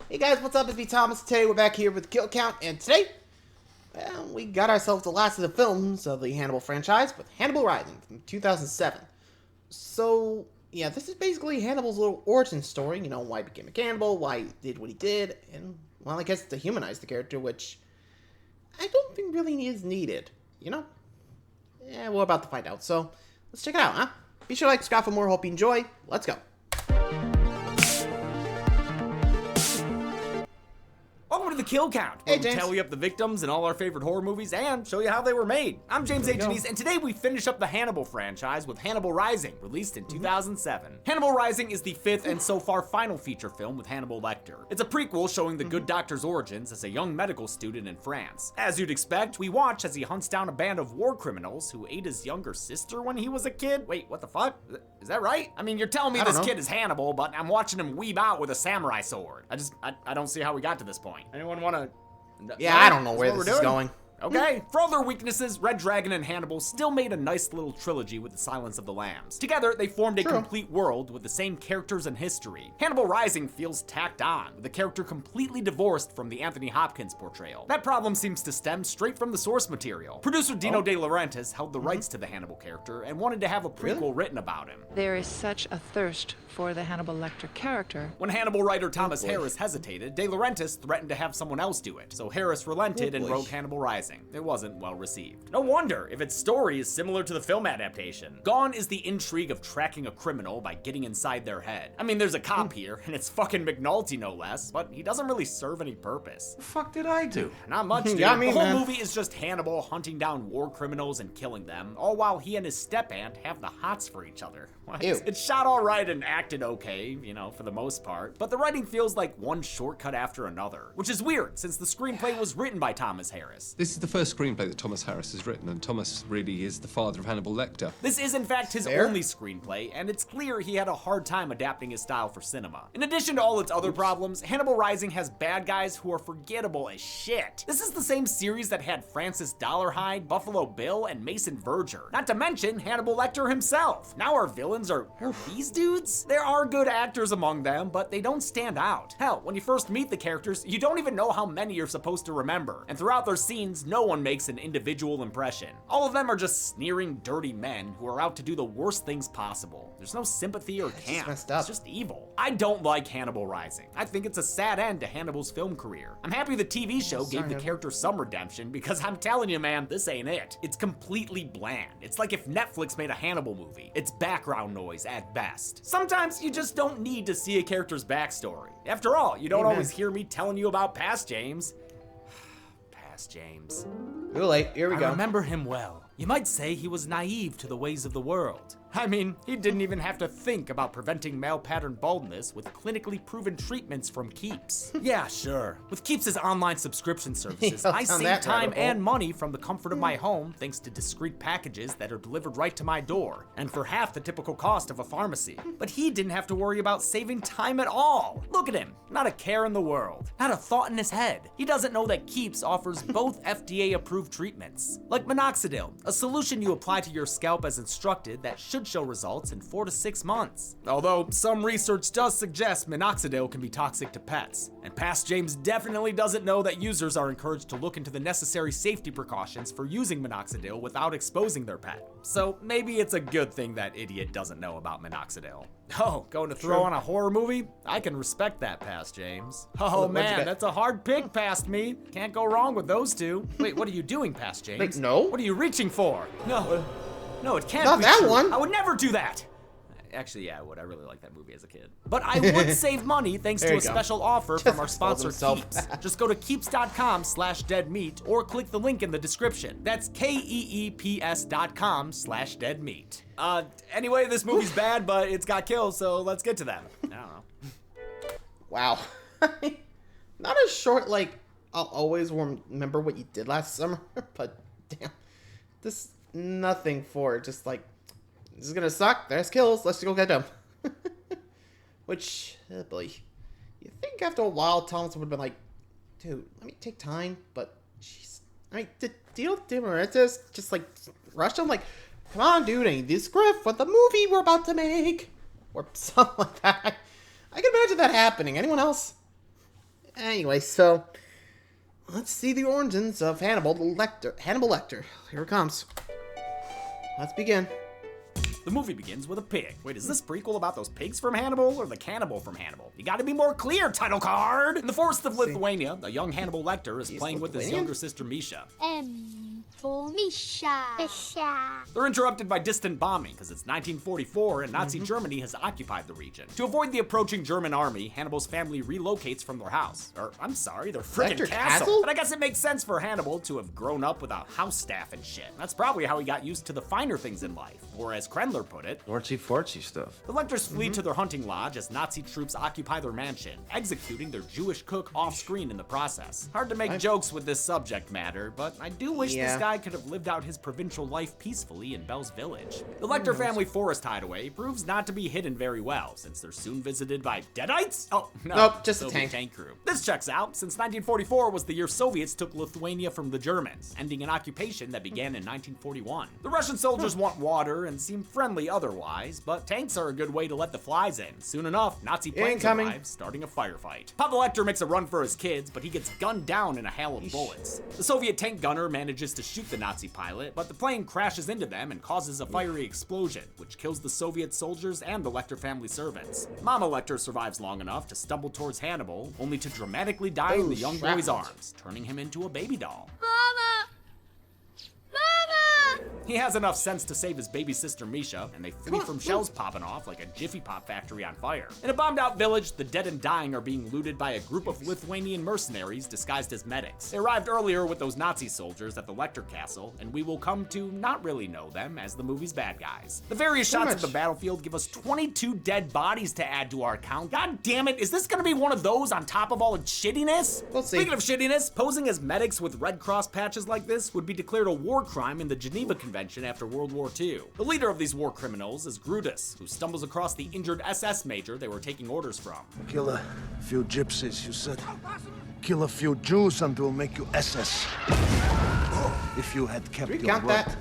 Hey guys, what's up? It's me, Thomas. Today we're back here with Kill Count, and today, well, we got ourselves the last of the films of the Hannibal franchise with Hannibal Rising from 2007. So, yeah, this is basically Hannibal's little origin story, you know, why he became a cannibal, why he did what he did, and, well, I guess to humanize the character, which I don't think really is needed, you know? Yeah, we're about to find out, so let's check it out, huh? Be sure to like, subscribe for more, hope you enjoy. Let's go. Welcome to the Kill Count, where we tally up the victims in all our favorite horror movies and show you how they were made. I'm James H. and today we finish up the Hannibal franchise with Hannibal Rising, released in 2007. Hannibal Rising is the fifth and so far final feature film with Hannibal Lecter. It's a prequel showing the good doctor's origins as a young medical student in France. As you'd expect, we watch as he hunts down a band of war criminals who ate his younger sister when he was a kid. Wait, what the fuck? Is that right? I mean, you're telling me this kid is Hannibal, but I'm watching him weeb out with a samurai sword. I don't see how we got to this point. Anyone want to? Yeah, I don't know where this is going. Okay. For all their weaknesses, Red Dragon and Hannibal still made a nice little trilogy with the Silence of the Lambs. Together, they formed a complete world with the same characters and history. Hannibal Rising feels tacked on, with the character completely divorced from the Anthony Hopkins portrayal. That problem seems to stem straight from the source material. Producer Dino De Laurentiis held the rights to the Hannibal character and wanted to have a prequel written about him. There is such a thirst for the Hannibal Lecter character. When Hannibal writer Thomas Harris hesitated, De Laurentiis threatened to have someone else do it, so Harris relented and wrote Hannibal Rising. It wasn't well received. No wonder if its story is similar to the film adaptation. Gone is the intrigue of tracking a criminal by getting inside their head. I mean, there's a cop here, and it's fucking McNulty no less, but he doesn't really serve any purpose. The fuck did I do? Not much, dude. Yeah, I mean, the whole movie is just Hannibal hunting down war criminals and killing them, all while he and his step-aunt have the hots for each other. It's shot all right and acted okay, you know, for the most part, but the writing feels like one shortcut after another, which is weird since the screenplay was written by Thomas Harris. This is the first screenplay that Thomas Harris has written, and Thomas really is the father of Hannibal Lecter. This is in fact his only screenplay, and it's clear he had a hard time adapting his style for cinema. In addition to all its other problems, Hannibal Rising has bad guys who are forgettable as shit. This is the same series that had Francis Dollarhide, Buffalo Bill, and Mason Verger. Not to mention Hannibal Lecter himself. Now our villains are these dudes? There are good actors among them, but they don't stand out. Hell, when you first meet the characters, you don't even know how many you're supposed to remember, and throughout their scenes, no one makes an individual impression. All of them are just sneering, dirty men who are out to do the worst things possible. There's no sympathy or camp. It's just evil. I don't like Hannibal Rising. I think it's a sad end to Hannibal's film career. I'm happy the TV show gave the character some redemption, because I'm telling you, man, this ain't it. It's completely bland. It's like if Netflix made a Hannibal movie. It's background noise at best. Sometimes you just don't need to see a character's backstory. After all, you don't always hear me telling you about Past James. Past James. Too late. Here we go. I remember him well. You might say he was naive to the ways of the world. I mean, he didn't even have to think about preventing male pattern baldness with clinically proven treatments from Keeps. Yeah, sure. With Keeps' online subscription services, I save time and money from the comfort of my home thanks to discreet packages that are delivered right to my door, and for half the typical cost of a pharmacy. But he didn't have to worry about saving time at all. Look at him, not a care in the world, not a thought in his head. He doesn't know that Keeps offers both FDA-approved treatments, like minoxidil, a solution you apply to your scalp as instructed that should show results in 4 to 6 months. Although some research does suggest minoxidil can be toxic to pets, and Past James definitely doesn't know that users are encouraged to look into the necessary safety precautions for using minoxidil without exposing their pet. So maybe it's a good thing that idiot doesn't know about minoxidil. Oh, going to throw on a horror movie? I can respect that, Past James. Oh man, that's a hard pick, Past me. Can't go wrong with those two. Wait, what are you doing, Past James? Wait, no. What are you reaching for? No, it can't Not be that true. one. I would never do that. Actually, yeah, I would. I really like that movie as a kid. But I would save money thanks to a special offer from our sponsor, Keeps. Just go to keeps.com/deadmeat or click the link in the description. That's KEEPS.com/deadmeat. Anyway, this movie's bad, but it's got kills, so let's get to them. I don't know. Wow. Not a short, like, I'll always remember what you did last summer, but damn. This, nothing for it. Just like, this is gonna suck. There's kills. Let's go get them. Which, oh boy. You think after a while, Thomas would have been like, dude, let me take time, but jeez. I mean, did Dino De Laurentiis just like rush him? Like, come on, dude, I need this script for the movie we're about to make. Or something like that. I can imagine that happening. Anyone else? Anyway, so let's see the origins of Hannibal Lecter. Hannibal Lecter. Here it comes. Let's begin. The movie begins with a pig. Wait, is this prequel about those pigs from Hannibal or the cannibal from Hannibal? You gotta be more clear, title card! In the forests of Lithuania, the young Hannibal Lecter is playing with his younger sister Misha. For Misha. They're interrupted by distant bombing because it's 1944 and Nazi Germany has occupied the region. To avoid the approaching German army, Hannibal's family relocates from their house. Or, I'm sorry, their freaking Lecter castle. Castle? But I guess it makes sense for Hannibal to have grown up with a house staff and shit. That's probably how he got used to the finer things in life. Or as Krendler put it, Ortsy-fortsy stuff. the Lecters flee to their hunting lodge as Nazi troops occupy their mansion, executing their Jewish cook off-screen in the process. Hard to make jokes with this subject matter, but I do wish this guy could have lived out his provincial life peacefully in Bell's Village. The Lecter family forest hideaway proves not to be hidden very well, since they're soon visited by Deadites? Oh, no, Nope, just a Soviet tank. crew. This checks out, since 1944 was the year Soviets took Lithuania from the Germans, ending an occupation that began in 1941. The Russian soldiers want water and seem friendly otherwise, but tanks are a good way to let the flies in. Soon enough, Nazi planes Incoming. arrive, starting a firefight. Papa Lecter makes a run for his kids, but he gets gunned down in a hail of bullets. The Soviet tank gunner manages to shoot the Nazi pilot, but the plane crashes into them and causes a fiery explosion, which kills the Soviet soldiers and the Lecter family servants. Mama Lecter survives long enough to stumble towards Hannibal, only to dramatically die in the young boy's shrapnel. arms, turning him into a baby doll. Mama! Mama! He has enough sense to save his baby sister Misha, and they flee from shells popping off like a Jiffy Pop factory on fire. In a bombed out village, the dead and dying are being looted by a group of Lithuanian mercenaries disguised as medics. They arrived earlier with those Nazi soldiers at the Lecter castle, and we will come to not really know them as the movie's bad guys. The various shots of the battlefield give us 22 dead bodies to add to our count. God damn it, is this gonna be one of those on top of all its shittiness? We'll see. Speaking of shittiness, posing as medics with Red Cross patches like this would be declared a war crime in the Geneva Convention after World War II. The leader of these war criminals is Brutus, who stumbles across the injured SS major they were taking orders from. Kill a few gypsies, you said. Kill a few Jews and we'll make you SS. If you had kept your Recount word, that.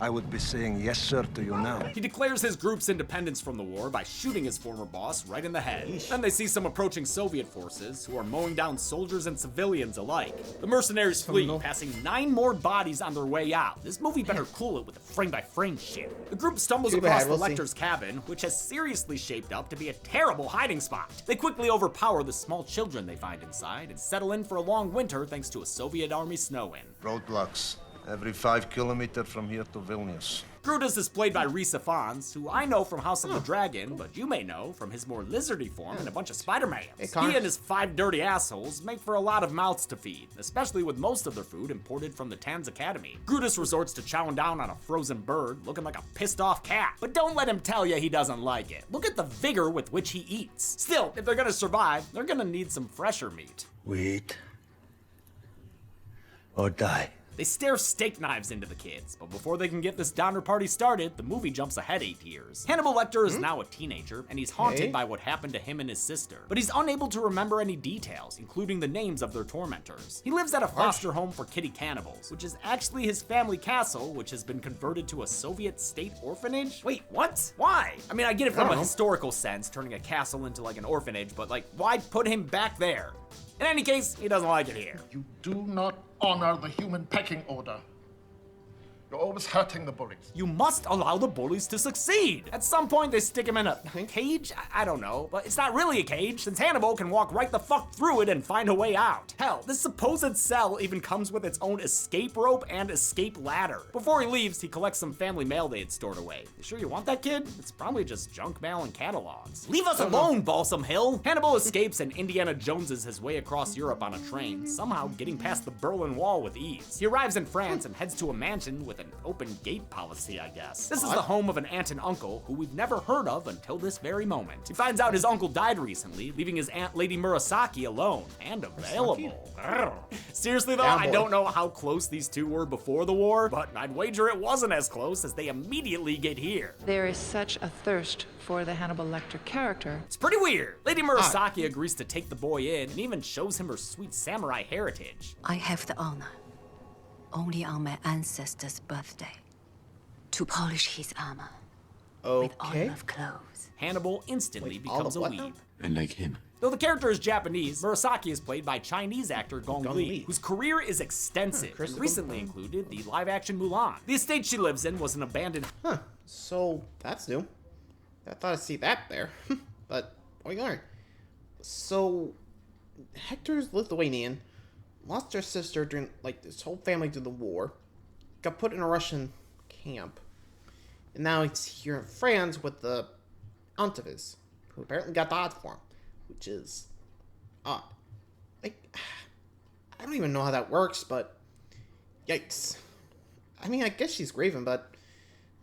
I would be saying yes, sir, to you now. He declares his group's independence from the war by shooting his former boss right in the head. Then they see some approaching Soviet forces who are mowing down soldiers and civilians alike. The mercenaries flee, passing 9 more bodies on their way out. This movie better cool it with the frame-by-frame shit. The group stumbles Too across bad, the we'll see. Lecter's cabin, which has seriously shaped up to be a terrible hiding spot. They quickly overpower the small children they find inside and settle in for a long winter thanks to a Soviet army snow-in. Roadblocks. Every 5 kilometers from here to Vilnius. Brutus is played by Rhys Ifans, who I know from House of the Dragon, but you may know from his more lizardy form in a bunch of Spider-Mans. Hey, Connor. He and his 5 dirty assholes make for a lot of mouths to feed, especially with most of their food imported from the Tanz Academy. Brutus resorts to chowing down on a frozen bird, looking like a pissed-off cat. But don't let him tell you he doesn't like it. Look at the vigor with which he eats. Still, if they're gonna survive, they're gonna need some fresher meat. We eat or die. They stare steak knives into the kids, but before they can get this Donner Party started, the movie jumps ahead 8 years. Hannibal Lecter is now a teenager, and he's haunted by what happened to him and his sister. But he's unable to remember any details, including the names of their tormentors. He lives at a foster home for kitty cannibals, which is actually his family castle, which has been converted to a Soviet state orphanage? Wait, what? Why? I mean, I get it from a historical sense, turning a castle into like an orphanage, but like, why put him back there? In any case, he doesn't like it here. You do not honor the human pecking order. You're always hurting the bullies. You must allow the bullies to succeed. At some point, they stick him in a cage? I don't know, but it's not really a cage, since Hannibal can walk right the fuck through it and find a way out. Hell, this supposed cell even comes with its own escape rope and escape ladder. Before he leaves, he collects some family mail they had stored away. You sure you want that, kid? It's probably just junk mail and catalogs. Leave us alone, Balsam Hill! Hannibal escapes and Indiana Joneses his way across Europe on a train, somehow getting past the Berlin Wall with ease. He arrives in France and heads to a mansion with an open gate policy, I guess. This is the home of an aunt and uncle who we've never heard of until this very moment. He finds out his uncle died recently, leaving his aunt Lady Murasaki alone and available. Seriously though, I don't know how close these two were before the war, but I'd wager it wasn't as close as they immediately get here. There is such a thirst for the Hannibal Lecter character. It's pretty weird. Lady Murasaki agrees to take the boy in and even shows him her sweet samurai heritage. I have the honor, only on my ancestor's birthday, to polish his armor with all Okay. of clothes. Hannibal instantly Wait, all becomes a of what now? weeb. And like him. Though the character is Japanese, Murasaki is played by Chinese actor Gong Li, whose career is extensive and recently included the live-action Mulan. The estate she lives in was an abandoned... Huh, so that's new. I thought I'd see that there, but we aren't. So, Hector's Lithuanian, lost her sister during, like, his whole family through the war, got put in a Russian camp, and now he's here in France with the aunt of his, who apparently got the odds for him, which is odd. Like, I don't even know how that works, but yikes. I mean, I guess she's grieving, but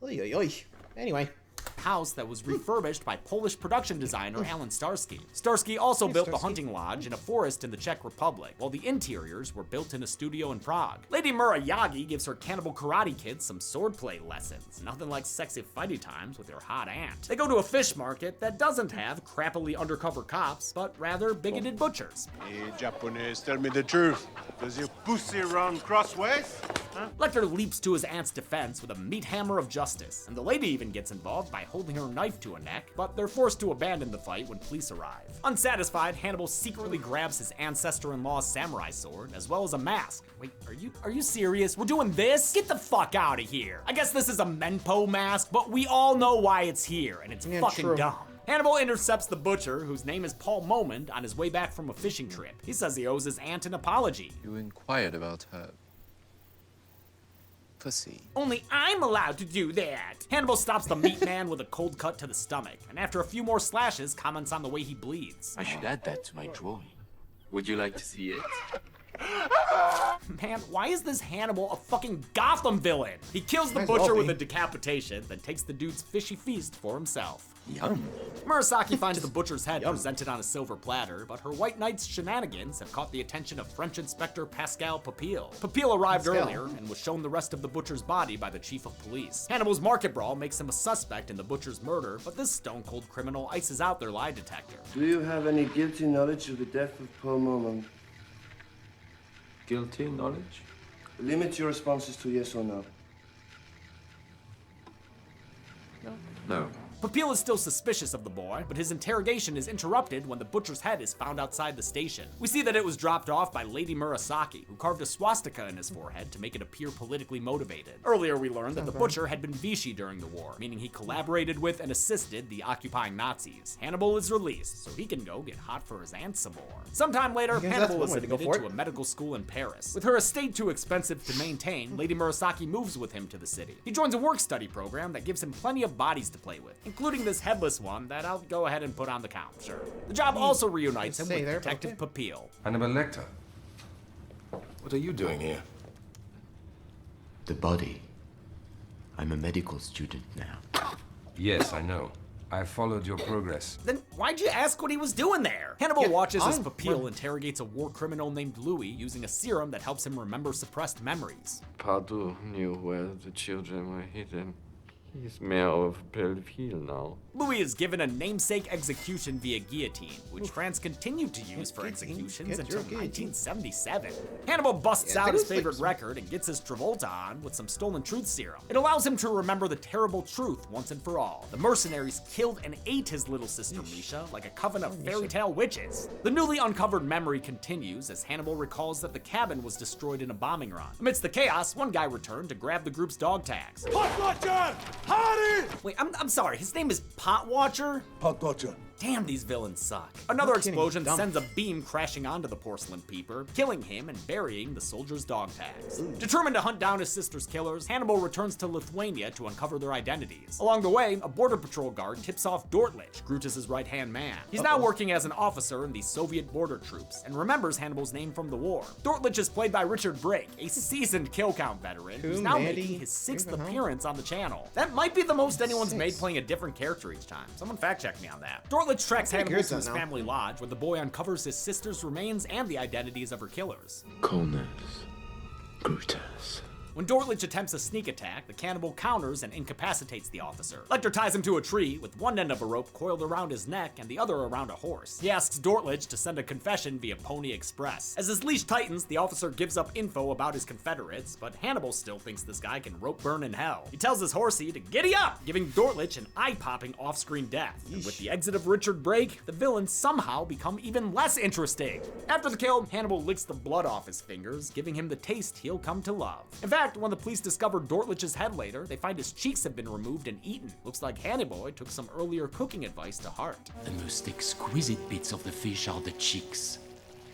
oy, oy, oy. Anyway. House that was refurbished by Polish production designer Alan Starsky. Starsky also built the hunting lodge in a forest in the Czech Republic, while the interiors were built in a studio in Prague. Lady Murayagi gives her cannibal karate kids some swordplay lessons. Nothing like sexy fighty times with her hot aunt. They go to a fish market that doesn't have crappily undercover cops, but rather bigoted butchers. Hey, Japanese, tell me the truth. Does your pussy run crossways? Huh? Lecter leaps to his aunt's defense with a meat hammer of justice, and the lady even gets involved by holding her knife to her neck, but they're forced to abandon the fight when police arrive. Unsatisfied, Hannibal secretly grabs his ancestor-in-law's samurai sword, as well as a mask. Wait, are you serious? We're doing this? Get the fuck out of here. I guess this is a Menpo mask, but we all know why it's here, and it's fucking dumb. Hannibal intercepts the butcher, whose name is Paul Momond, on his way back from a fishing trip. He says he owes his aunt an apology. You inquired about her pussy. Only I'm allowed to do that. Hannibal stops the meat man with a cold cut to the stomach, and after a few more slashes, comments on the way he bleeds. I should add that to my drawing. Would you like to see it? Man, why is this Hannibal a fucking Gotham villain? He kills the butcher with a decapitation, then takes the dude's fishy feast for himself. Yum. Murasaki finds the butcher's head presented on a silver platter, but her White Knight's shenanigans have caught the attention of French Inspector Pascal Papille. Papille arrived earlier and was shown the rest of the butcher's body by the chief of police. Hannibal's market brawl makes him a suspect in the butcher's murder, but this stone-cold criminal ices out their lie detector. Do you have any guilty knowledge of the death of Paul Momond? Guilty knowledge? Limit your responses to yes or no. No. Papille is still suspicious of the boy, but his interrogation is interrupted when the butcher's head is found outside the station. We see that it was dropped off by Lady Murasaki, who carved a swastika in his forehead to make it appear politically motivated. Earlier, we learned that the butcher had been Vichy during the war, meaning he collaborated with and assisted the occupying Nazis. Hannibal is released, so he can go get hot for his aunt some more. Sometime later, Hannibal is admitted to a medical school in Paris. With her estate too expensive to maintain, Lady Murasaki moves with him to the city. He joins a work-study program that gives him plenty of bodies to play with, including this headless one that I'll go ahead and put on the count, sure. The job also reunites him with Detective Papille. Hannibal Lecter, what are you doing here? The body. I'm a medical student now. Yes, I know. I followed your progress. Then why'd you ask what he was doing there? Hannibal watches as Papille interrogates a war criminal named Louis using a serum that helps him remember suppressed memories. Pardo knew where the children were hidden. He's mayor of Belleville now. Louis is given a namesake execution via guillotine, which France continued to use for executions until 1977. Hannibal busts out his favorite record and gets his Travolta on with some stolen truth serum. It allows him to remember the terrible truth once and for all. The mercenaries killed and ate his little sister Misha like a coven of fairy tale witches. The newly uncovered memory continues as Hannibal recalls that the cabin was destroyed in a bombing run. Amidst the chaos, one guy returned to grab the group's dog tags. Potwatcher! Howdy! Wait, I'm sorry, his name is Potwatcher? Potwatcher. Damn, these villains suck. Another explosion sends a beam crashing onto the porcelain peeper, killing him and burying the soldier's dog tags. Determined to hunt down his sister's killers, Hannibal returns to Lithuania to uncover their identities. Along the way, a border patrol guard tips off Dortlich, Brutus's right-hand man. He's now working as an officer in the Soviet border troops and remembers Hannibal's name from the war. Dortlich is played by Richard Brake, a seasoned kill count veteran who's now making his 6th appearance on the channel. That might be the most anyone's made playing a different character each time. Someone fact-check me on that. Dortlich tracks Hannibal to his family lodge, where the boy uncovers his sister's remains and the identities of her killers. Coldness. Brutus. When Dortlich attempts a sneak attack, the cannibal counters and incapacitates the officer. Lecter ties him to a tree with one end of a rope coiled around his neck and the other around a horse. He asks Dortlich to send a confession via Pony Express. As his leash tightens, the officer gives up info about his confederates, but Hannibal still thinks this guy can rope burn in hell. He tells his horsey to giddy up, giving Dortlich an eye-popping off-screen death. And with the exit of Richard Brake, the villains somehow become even less interesting. After the kill, Hannibal licks the blood off his fingers, giving him the taste he'll come to love. In fact, when the police discover Dortlich's head later, they find his cheeks have been removed and eaten. Looks like Hannibal took some earlier cooking advice to heart. The most exquisite bits of the fish are the cheeks.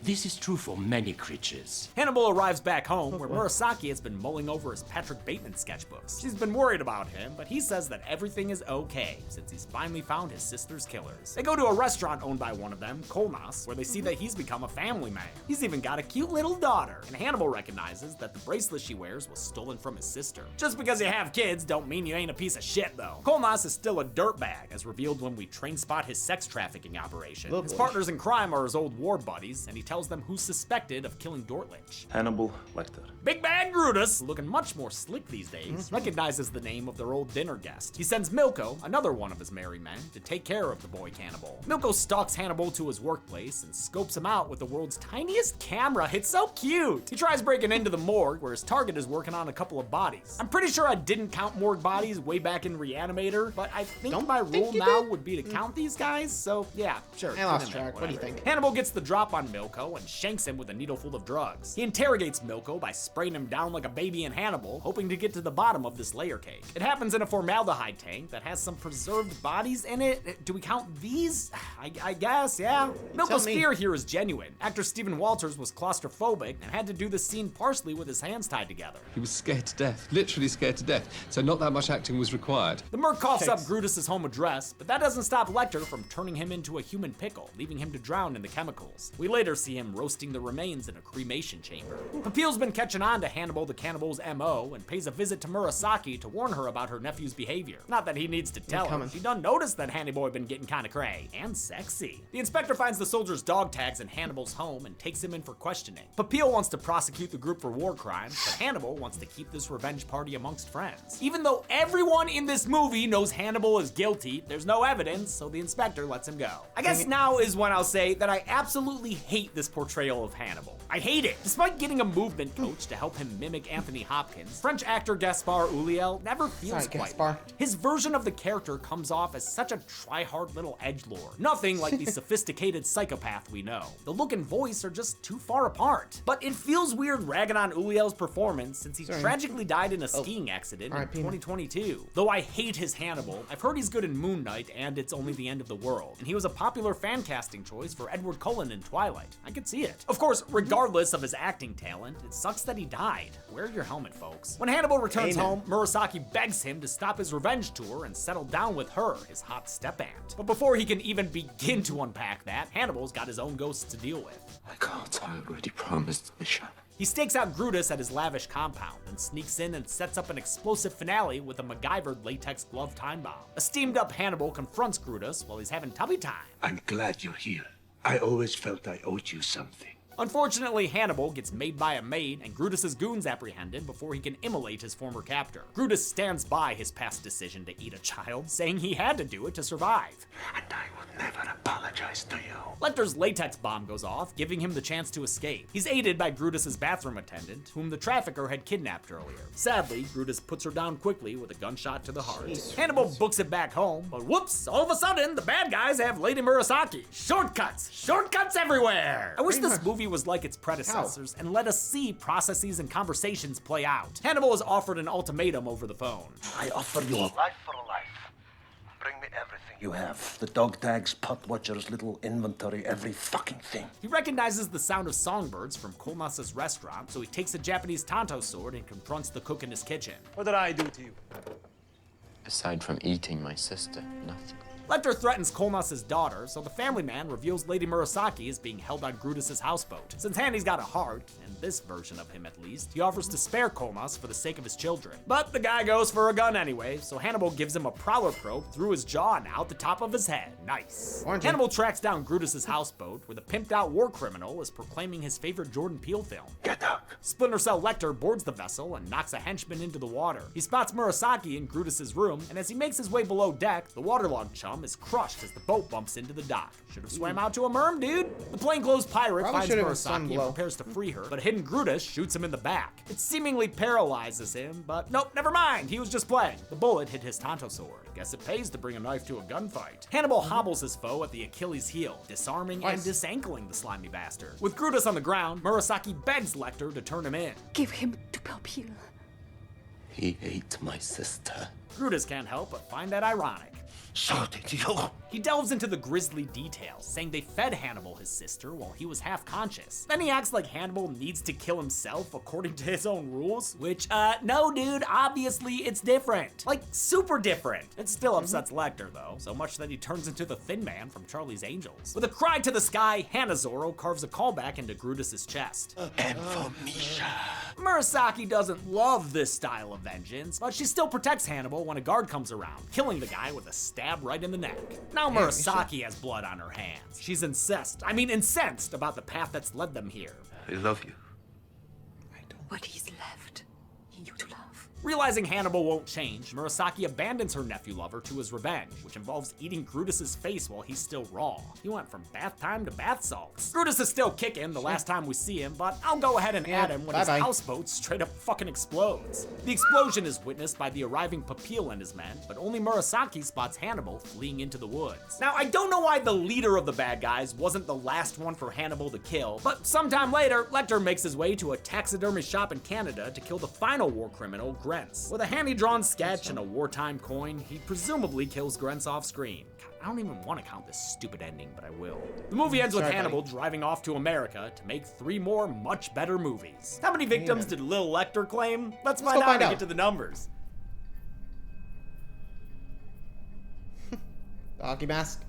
This is true for many creatures. Hannibal arrives back home, where Murasaki has been mulling over his Patrick Bateman sketchbooks. She's been worried about him, but he says that everything is okay, since he's finally found his sister's killers. They go to a restaurant owned by one of them, Kolmas, where they see that he's become a family man. He's even got a cute little daughter, and Hannibal recognizes that the bracelet she wears was stolen from his sister. Just because you have kids don't mean you ain't a piece of shit, though. Kolmas is still a dirtbag, as revealed when we train spot his sex trafficking operation. His partners in crime are his old war buddies, and he tells them who's suspected of killing Dortlich. Hannibal Lecter. Big Bad Brutus, looking much more slick these days, recognizes the name of their old dinner guest. He sends Milko, another one of his merry men, to take care of the boy cannibal. Milko stalks Hannibal to his workplace and scopes him out with the world's tiniest camera. It's so cute. He tries breaking into the morgue, where his target is working on a couple of bodies. I'm pretty sure I didn't count morgue bodies way back in Reanimator, but I think my rule now would be to count these guys, so yeah, sure. I lost track. What do you think? Hannibal gets the drop on Milko and shanks him with a needle full of drugs. He interrogates Milko by spraying him down like a baby in Hannibal, hoping to get to the bottom of this layer cake. It happens in a formaldehyde tank that has some preserved bodies in it. Do we count these? I guess, yeah. Milko's fear here is genuine. Actor Stephen Walters was claustrophobic and had to do the scene partially with his hands tied together. He was scared to death, literally scared to death, so not that much acting was required. The merc coughs up Brutus's home address, but that doesn't stop Lecter from turning him into a human pickle, leaving him to drown in the chemicals. We later see him roasting the remains in a cremation chamber. Papil's been catching on to Hannibal the Cannibal's MO and pays a visit to Murasaki to warn her about her nephew's behavior. Not that he needs to tell her, she done notice that Hannibal had been getting kinda cray and sexy. The inspector finds the soldier's dog tags in Hannibal's home and takes him in for questioning. Papil wants to prosecute the group for war crimes, but Hannibal wants to keep this revenge party amongst friends. Even though everyone in this movie knows Hannibal is guilty, there's no evidence, so the inspector lets him go. I guess now is when I'll say that I absolutely hate this portrayal of Hannibal. I hate it. Despite getting a movement coach to help him mimic Anthony Hopkins, French actor Gaspard Ulliel never feels quite right. His version of the character comes off as such a try-hard little edgelord. Nothing like the sophisticated psychopath we know. The look and voice are just too far apart. But it feels weird ragging on Ulliel's performance since he tragically died in a skiing accident in 2022. Though I hate his Hannibal, I've heard he's good in Moon Knight and It's Only the End of the World. And he was a popular fan casting choice for Edward Cullen in Twilight. I could see it. Of course, regardless of his acting talent, it sucks that he died. Wear your helmet, folks. When Hannibal returns home, Murasaki begs him to stop his revenge tour and settle down with her, his hot step-aunt. But before he can even begin to unpack that, Hannibal's got his own ghosts to deal with. I can't. I already promised Misha. He stakes out Brutus at his lavish compound and sneaks in and sets up an explosive finale with a MacGyvered latex glove time bomb. A steamed up Hannibal confronts Brutus while he's having tubby time. I'm glad you're here. I always felt I owed you something. Unfortunately, Hannibal gets made by a maid and Brutus's goons apprehended before he can immolate his former captor. Brutus stands by his past decision to eat a child, saying he had to do it to survive. And I would never apologize to you. Lecter's latex bomb goes off, giving him the chance to escape. He's aided by Brutus's bathroom attendant, whom the trafficker had kidnapped earlier. Sadly, Brutus puts her down quickly with a gunshot to the heart. Hannibal books it back home, but whoops, all of a sudden, the bad guys have Lady Murasaki. Shortcuts! Shortcuts everywhere! I wish this movie was like its predecessors and let us see processes and conversations play out. Hannibal is offered an ultimatum over the phone. I offer you a life for a life. Bring me everything you have. The dog tags, pot watchers, little inventory, every fucking thing. He recognizes the sound of songbirds from Kolmas's restaurant, so he takes a Japanese Tanto sword and confronts the cook in his kitchen. What did I do to you? Aside from eating my sister, nothing. Lecter threatens Kolmas's daughter, so the family man reveals Lady Murasaki is being held on Brutus's houseboat. Since Handy's got a heart, and this version of him at least, he offers to spare Kolmas for the sake of his children. But the guy goes for a gun anyway, so Hannibal gives him a prowler probe through his jaw and out the top of his head. Nice. Hannibal tracks down Brutus's houseboat, where the pimped out war criminal is proclaiming his favorite Jordan Peele film. Get up. Splinter Cell Lecter boards the vessel and knocks a henchman into the water. He spots Murasaki in Brutus's room, and as he makes his way below deck, the waterlogged chum is crushed as the boat bumps into the dock. Should have swam out to a merm, dude. The plainclothes pirate finds Murasaki and prepares to free her, but hidden Brutus shoots him in the back. It seemingly paralyzes him, but nope, never mind. He was just playing. The bullet hit his Tanto sword. Guess it pays to bring a knife to a gunfight. Hannibal hobbles his foe at the Achilles heel, disarming and disankling the slimy bastard. With Brutus on the ground, Murasaki begs Lecter to turn him in. Give him to Papil. He ate my sister. Brutus can't help but find that ironic. So did you. He delves into the grisly details, saying they fed Hannibal his sister while he was half conscious. Then he acts like Hannibal needs to kill himself according to his own rules, which, no dude, obviously it's different. Like, super different. It still upsets Lecter, though, so much that he turns into the Thin Man from Charlie's Angels. With a cry to the sky, Hanazoro carves a callback into Brutus's chest. And for Misha. Murasaki doesn't love this style of vengeance, but she still protects Hannibal when a guard comes around, killing the guy with a stab right in the neck. Now Murasaki has blood on her hands. She's incensed about the path that's led them here. I love you. What is left you to love? Realizing Hannibal won't change, Murasaki abandons her nephew lover to his revenge, which involves eating Brutus's face while he's still raw. He went from bath time to bath salts. Brutus is still kicking the last time we see him, but I'll go ahead and add him when his houseboat straight up fucking explodes. The explosion is witnessed by the arriving Papil and his men, but only Murasaki spots Hannibal fleeing into the woods. Now, I don't know why the leader of the bad guys wasn't the last one for Hannibal to kill, but sometime later, Lecter makes his way to a taxidermy shop in Canada to kill the final war criminal, Grentz. With a handy-drawn sketch and a wartime coin, he presumably kills Grentz off-screen. I don't even want to count this stupid ending, but I will. The movie ends with Hannibal driving off to America to make 3 more much better movies. How many victims did Lil Lecter claim? Let's find out and get to the numbers. Hockey mask.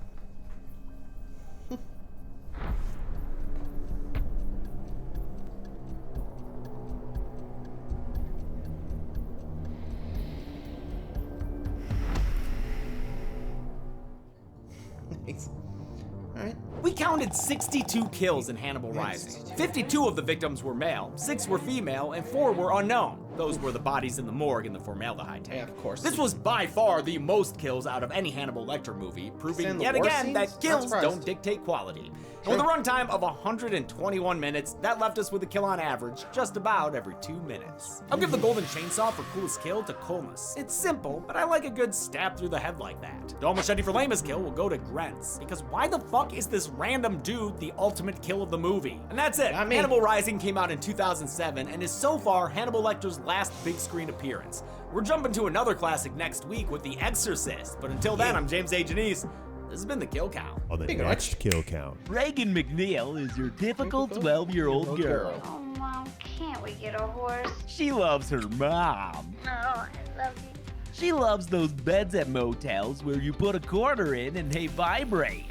Alright. We counted 62 kills in Hannibal Rising. 52 of the victims were male, 6 were female, and 4 were unknown. Those were the bodies in the morgue in the formaldehyde tank. Yeah, of course. This was by far the most kills out of any Hannibal Lecter movie, proving yet again that kills don't dictate quality. And with a runtime of 121 minutes, that left us with a kill on average just about every 2 minutes. I'll give the golden chainsaw for coolest kill to Colmus. It's simple, but I like a good stab through the head like that. Dome Machete for lamest kill will go to Grentz, because why the fuck is this random dude the ultimate kill of the movie? And that's it. Hannibal Rising came out in 2007 and is so far Hannibal Lecter's last big screen appearance. We're jumping to another classic next week with The Exorcist, but until then, I'm James A. Janice. This has been the Kill Count. On the next Kill Count. Reagan McNeil is your typical 12-year-old girl. Oh, Mom, can't we get a horse? She loves her mom. No, I love you. She loves those beds at motels where you put a quarter in and they vibrate.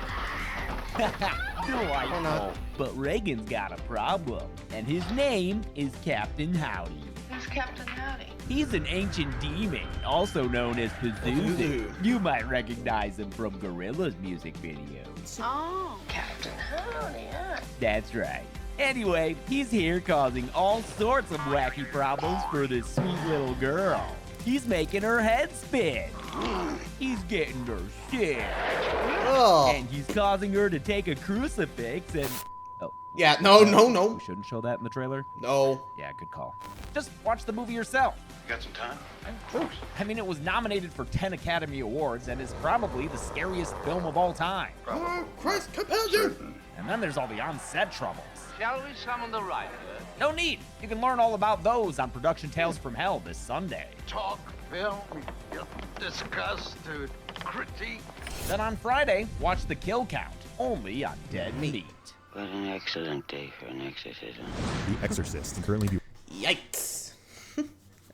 Delightful. But Reagan's got a problem, and his name is Captain Howdy. Who's Captain Howdy? He's an ancient demon, also known as Pazuzu. You might recognize him from Gorillaz music videos. Oh, Captain Howdy, yeah. That's right. Anyway, he's here causing all sorts of wacky problems for this sweet little girl. He's making her head spin. He's getting her sick. And he's causing her to take a crucifix and... Oh. Yeah, no. We shouldn't show that in the trailer? No. Yeah, good call. Just watch the movie yourself. You got some time? Of course. I mean, it was nominated for 10 Academy Awards and is probably the scariest film of all time. Oh, Christ, compelled you! And then there's all the on-set troubles. Shall we summon the writer? No need. You can learn all about those on Production Tales from Hell this Sunday. Talk, film, discuss, to critique. Then on Friday, watch The Kill Count, only on Dead Meat. What an excellent day for an exorcism. The Exorcist can currently be... Yikes.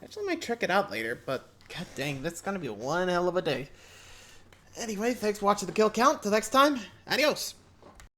Actually might check it out later, but god dang, that's gonna be one hell of a day. Anyway, thanks for watching The Kill Count. Till next time, adios.